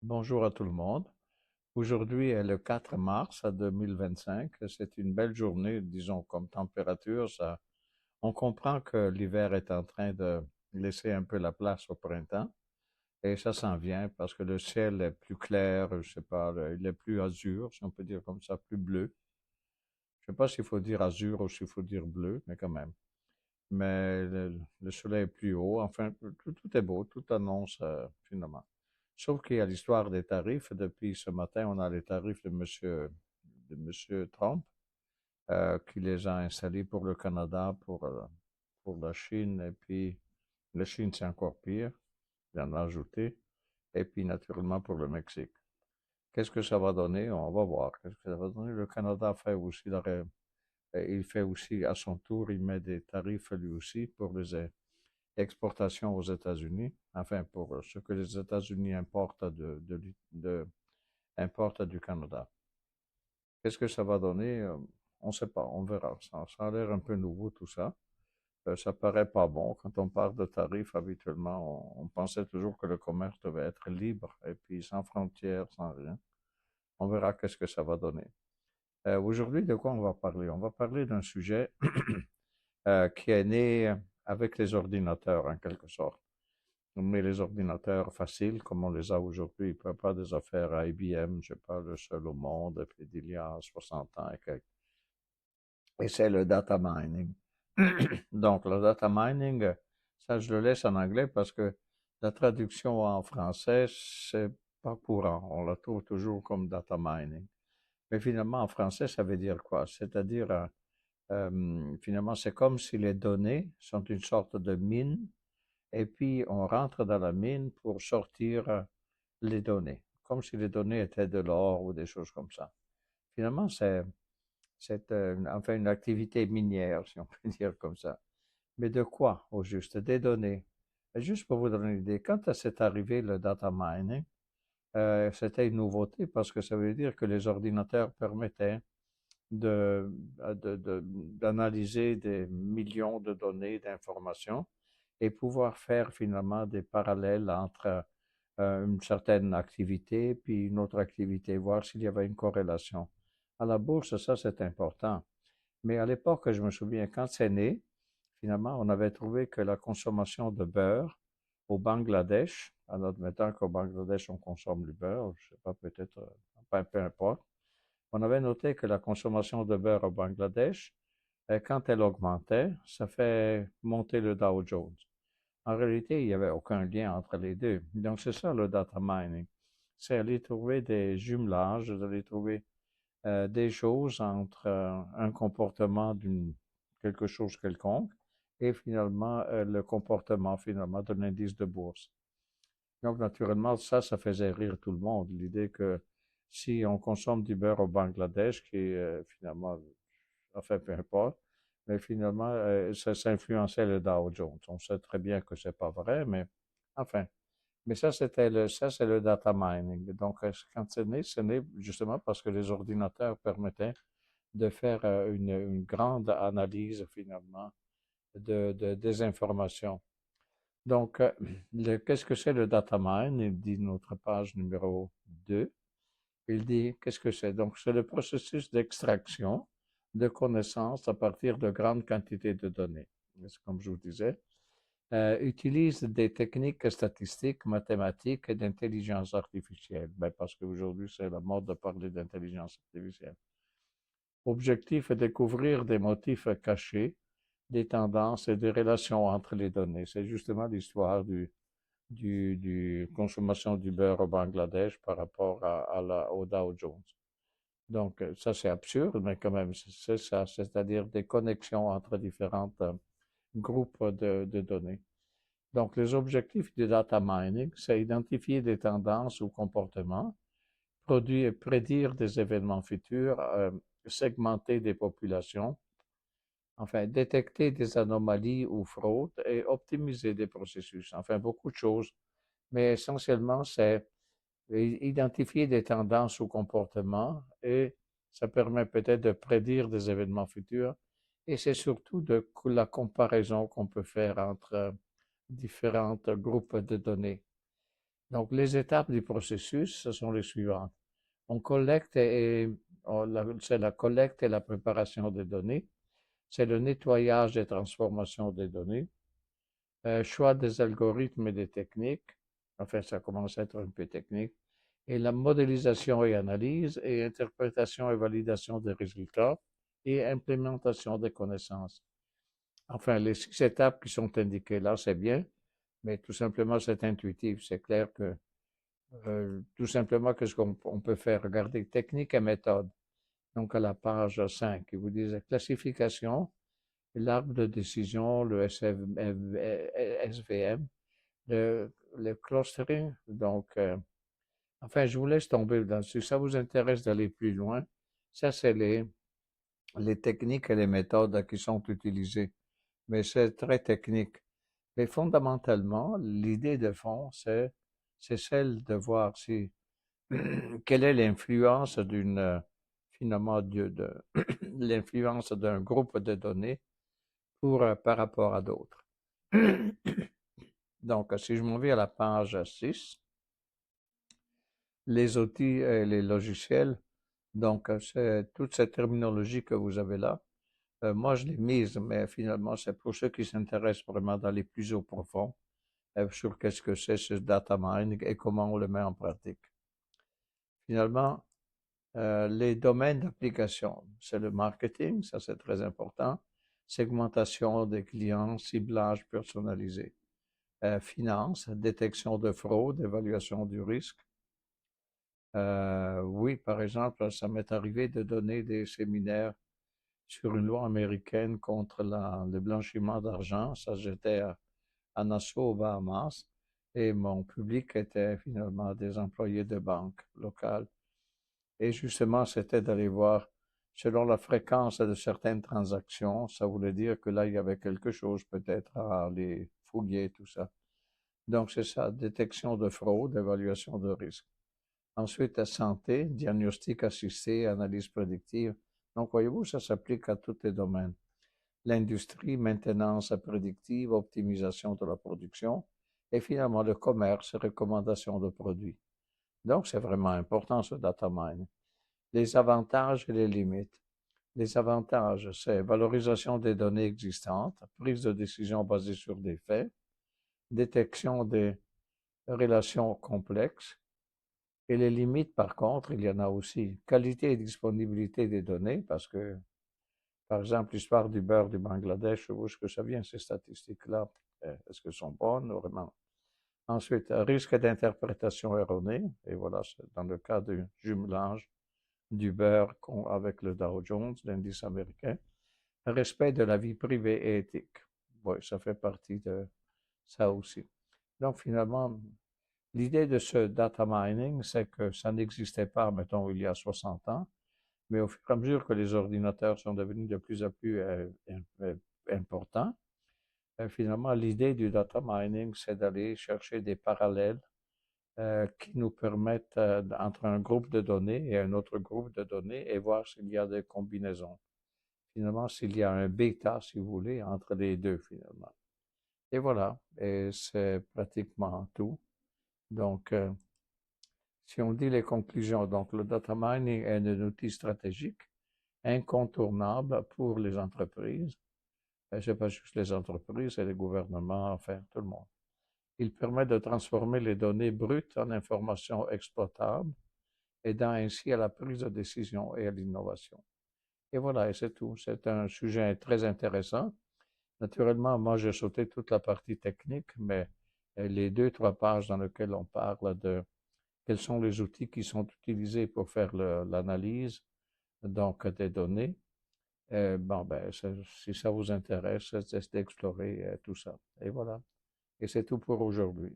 Bonjour à tout le monde. Aujourd'hui est le 4 mars 2025. C'est une belle journée, disons, comme température. On comprend que l'hiver est en train de laisser un peu la place au printemps. Et ça s'en vient parce que le ciel est plus clair, je sais pas, il est plus azur, si on peut dire comme ça, plus bleu. Je sais pas s'il faut dire azur ou s'il faut dire bleu, mais quand même. Mais le soleil est plus haut. Enfin, tout est beau, tout annonce finalement. Sauf qu'il y a l'histoire des tarifs. Depuis ce matin, on a les tarifs de monsieur Trump, qui les a installés pour le Canada, pour la Chine, et puis la Chine, c'est encore pire, il en a ajouté, et puis naturellement pour le Mexique. Qu'est-ce que ça va donner? On va voir. Qu'est-ce que ça va donner? Le Canada fait aussi il fait aussi, à son tour, il met des tarifs lui aussi pour les exportations aux États-Unis, enfin pour ce que les États-Unis importent du Canada. Qu'est-ce que ça va donner? On ne sait pas, on verra. Ça a l'air un peu nouveau tout ça. Ça paraît pas bon. Quand on parle de tarifs, habituellement, on pensait toujours que le commerce devait être libre et puis sans frontières, sans rien. On verra qu'est-ce que ça va donner. Aujourd'hui, de quoi on va parler? On va parler d'un sujet qui est né avec les ordinateurs, en quelque sorte. Mais les ordinateurs faciles, comme on les a aujourd'hui, ils ne pas des affaires à IBM, je sais pas, le seul au monde, et puis d'il y a 60 ans et quelques. Et c'est le data mining. Donc, le data mining, ça, je le laisse en anglais parce que la traduction en français, c'est pas courant. On la trouve toujours comme data mining. Mais finalement, en français, ça veut dire quoi? C'est-à-dire, finalement, c'est comme si les données sont une sorte de mine et puis on rentre dans la mine pour sortir les données, comme si les données étaient de l'or ou des choses comme ça. Finalement, c'est enfin une activité minière, si on peut dire comme ça. Mais de quoi, au juste? Des données. Et juste pour vous donner une idée, quand c'est arrivé le data mining, c'était une nouveauté parce que ça veut dire que les ordinateurs permettaient de, d'analyser des millions de données, d'informations et pouvoir faire finalement des parallèles entre une certaine activité puis une autre activité, voir s'il y avait une corrélation. À la bourse, ça c'est important. Mais à l'époque, je me souviens, quand c'est né, finalement, on avait trouvé que la consommation de beurre au Bangladesh, en admettant qu'au Bangladesh on consomme du beurre, je sais pas, peut-être, peu importe, on avait noté que la consommation de beurre au Bangladesh, quand elle augmentait, ça fait monter le Dow Jones. En réalité, il n'y avait aucun lien entre les deux. Donc, c'est ça le data mining. C'est aller trouver des jumelages, d'aller trouver des choses entre un comportement d'une quelque chose quelconque et finalement le comportement finalement d'un indice de bourse. Donc, naturellement, ça faisait rire tout le monde. L'idée que si on consomme du beurre au Bangladesh, qui finalement, enfin, peu importe, mais finalement, ça influençait le Dow Jones. On sait très bien que c'est pas vrai, mais enfin. Mais ça, c'est le data mining. Donc, quand c'est né justement parce que les ordinateurs permettaient de faire une grande analyse finalement des informations. Donc, qu'est-ce que c'est le data mine? Il dit notre page numéro 2. Il dit qu'est-ce que c'est? Donc, c'est le processus d'extraction de connaissances à partir de grandes quantités de données. Comme je vous disais, utilise des techniques statistiques, mathématiques et d'intelligence artificielle. Ben, parce qu'aujourd'hui, c'est la mode de parler d'intelligence artificielle. Objectif est découvrir des motifs cachés, des tendances et des relations entre les données. C'est justement l'histoire du consommation du beurre au Bangladesh par rapport au Dow Jones. Donc, ça c'est absurde, mais quand même, c'est ça, c'est-à-dire des connexions entre différents groupes de données. Donc, les objectifs du data mining, c'est identifier des tendances ou comportements, produire, prédire des événements futurs, segmenter des populations, enfin, détecter des anomalies ou fraudes et optimiser des processus. Enfin, beaucoup de choses. Mais essentiellement, c'est identifier des tendances ou comportements et ça permet peut-être de prédire des événements futurs. Et c'est surtout de la comparaison qu'on peut faire entre différents groupes de données. Donc, les étapes du processus, ce sont les suivantes. On collecte c'est la collecte et la préparation des données. C'est le nettoyage et transformation des données. Choix des algorithmes et des techniques. Enfin, ça commence à être un peu technique. Et la modélisation et analyse, et interprétation et validation des résultats, et implémentation des connaissances. Enfin, les 6 étapes qui sont indiquées là, c'est bien, mais tout simplement, c'est intuitif. C'est clair que, tout simplement, qu'est-ce qu'on peut faire? Regarder technique et méthode. Donc, à la page 5, ils vous disent classification, l'arbre de décision, le SVM, le clustering. Donc, enfin, je vous laisse tomber là-dessus. Si ça vous intéresse d'aller plus loin, ça, c'est les techniques et les méthodes qui sont utilisées. Mais c'est très technique. Mais fondamentalement, l'idée de fond, c'est celle de voir si quelle est l'influence finalement l'influence d'un groupe de données par rapport à d'autres. Donc, si je m'en vais à la page 6, les outils et les logiciels, donc c'est toute cette terminologie que vous avez là. Moi, je l'ai mise, mais finalement, c'est pour ceux qui s'intéressent vraiment d'aller plus au profond sur qu'est-ce que c'est ce data mining et comment on le met en pratique. Finalement, les domaines d'application, c'est le marketing, ça c'est très important, segmentation des clients, ciblage personnalisé, finance, détection de fraude, évaluation du risque. Oui, par exemple, ça m'est arrivé de donner des séminaires sur une loi américaine contre le blanchiment d'argent. Ça, j'étais à Nassau, aux Bahamas, et mon public était finalement des employés de banque locales. Et justement, c'était d'aller voir, selon la fréquence de certaines transactions, ça voulait dire que là, il y avait quelque chose peut-être à aller fouiller, tout ça. Donc, c'est ça, détection de fraude, évaluation de risque. Ensuite, la santé, diagnostic assisté, analyse prédictive. Donc, voyez-vous, ça s'applique à tous les domaines. L'industrie, maintenance prédictive, optimisation de la production, et finalement le commerce, recommandation de produits. Donc, c'est vraiment important ce data mine. Les avantages et les limites. Les avantages, c'est valorisation des données existantes, prise de décision basée sur des faits, détection des relations complexes. Et les limites, par contre, il y en a aussi. Qualité et disponibilité des données, parce que, par exemple, l'histoire du beurre du Bangladesh, où est-ce que ça vient, ces statistiques-là? Est-ce qu'elles sont bonnes? Vraiment. Ensuite, risque d'interprétation erronée, et voilà, c'est dans le cas du jumelage du beurre avec le Dow Jones, l'indice américain. Respect de la vie privée et éthique. Oui, ça fait partie de ça aussi. Donc, finalement, l'idée de ce data mining, c'est que ça n'existait pas, mettons, il y a 60 ans, mais au fur et à mesure que les ordinateurs sont devenus de plus en plus importants, finalement, l'idée du data mining, c'est d'aller chercher des parallèles qui nous permettent, entre un groupe de données et un autre groupe de données, et voir s'il y a des combinaisons. Finalement, s'il y a un bêta, si vous voulez, entre les deux, finalement. Et voilà, et c'est pratiquement tout. Donc, si on dit les conclusions, donc le data mining est un outil stratégique incontournable pour les entreprises. Et c'est pas juste les entreprises, c'est les gouvernements, enfin tout le monde. Il permet de transformer les données brutes en informations exploitables, aidant ainsi à la prise de décision et à l'innovation. Et voilà, et c'est tout. C'est un sujet très intéressant. Naturellement, moi, j'ai sauté toute la partie technique, mais les 2, 3 pages dans lesquelles on parle de quels sont les outils qui sont utilisés pour faire l'analyse donc des données, bon, ben, si ça vous intéresse, c'est d'explorer tout ça. Et voilà. Et c'est tout pour aujourd'hui.